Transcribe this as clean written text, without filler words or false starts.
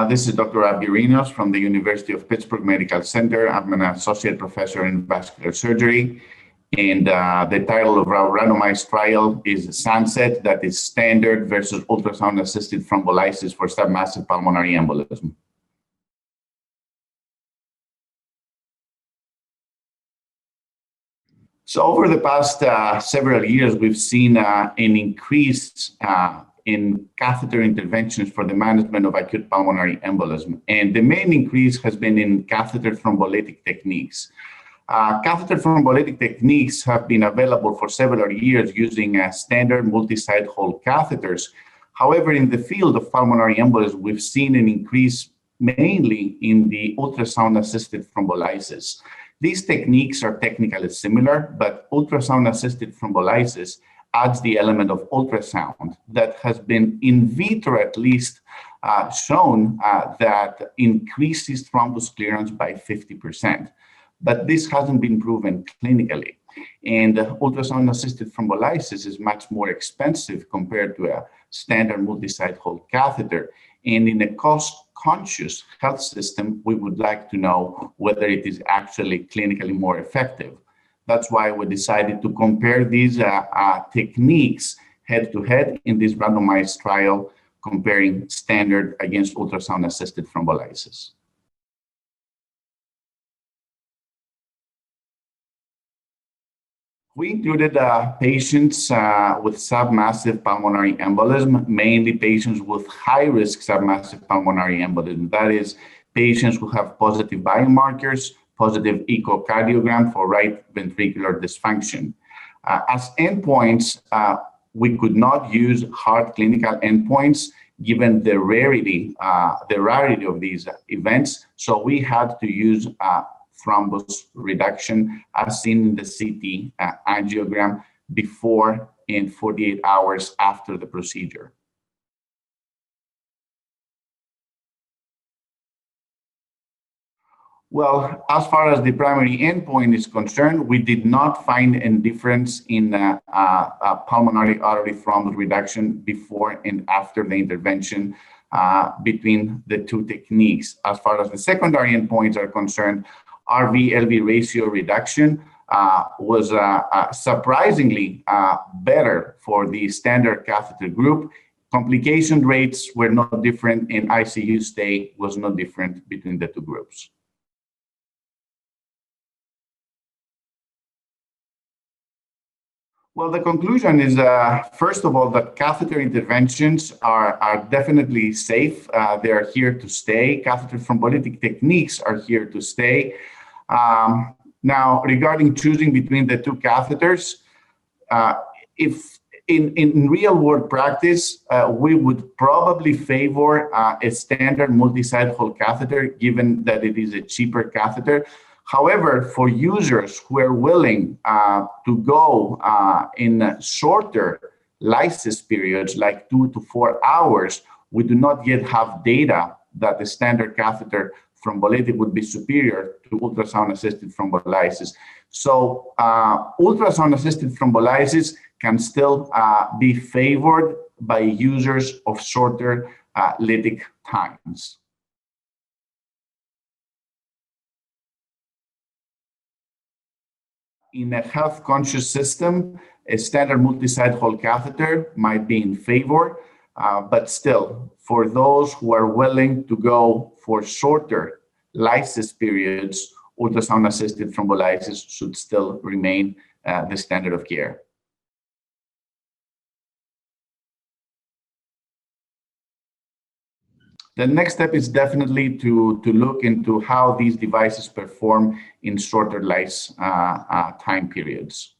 This is Dr. Avgerinos from the University of Pittsburgh Medical Center. I'm an associate professor in vascular surgery. And the title of our randomized trial is Sunset, that is standard versus ultrasound-assisted thrombolysis for submassive pulmonary embolism. So over the past several years, we've seen an increase in catheter interventions for the management of acute pulmonary embolism. And the main increase has been in catheter thrombolytic techniques. Catheter thrombolytic techniques have been available for several years using standard multi-site hole catheters. However, in the field of pulmonary embolism, we've seen an increase mainly in the ultrasound-assisted thrombolysis. These techniques are technically similar, but ultrasound-assisted thrombolysis adds the element of ultrasound that has been in vitro at least shown that increases thrombus clearance by 50%. But this hasn't been proven clinically. And ultrasound-assisted thrombolysis is much more expensive compared to a standard multi-site hole catheter. And in a cost-conscious health system, we would like to know whether it is actually clinically more effective. That's why we decided to compare these techniques head-to-head in this randomized trial, comparing standard against ultrasound-assisted thrombolysis. We included patients with submassive pulmonary embolism, mainly patients with high-risk submassive pulmonary embolism. That is, patients who have positive biomarkers, positive echocardiogram for right ventricular dysfunction. As endpoints, we could not use hard clinical endpoints given the rarity of these events. So we had to use thrombus reduction as seen in the CT angiogram before and 48 hours after the procedure. Well, as far as the primary endpoint is concerned, we did not find a difference in pulmonary artery thrombus reduction before and after the intervention between the two techniques. As far as the secondary endpoints are concerned, RV-LV ratio reduction was surprisingly better for the standard catheter group. Complication rates were not different, and ICU stay was not different between the two groups. Well, the conclusion is, first of all, that catheter interventions are definitely safe. They are here to stay. Catheter thrombolytic techniques are here to stay. Now, regarding choosing between the two catheters, if in real-world practice, we would probably favor a standard multi-site hole catheter, given that it is a cheaper catheter. However, for users who are willing to go in shorter lysis periods, like 2 to 4 hours, we do not yet have data that the standard catheter thrombolytic would be superior to ultrasound-assisted thrombolysis. So ultrasound-assisted thrombolysis can still be favored by users of shorter lytic times. In a health-conscious system, a standard multi-site hole catheter might be in favor, but still, for those who are willing to go for shorter lysis periods, ultrasound-assisted thrombolysis should still remain the standard of care. The next step is definitely to look into how these devices perform in shorter lysis time periods.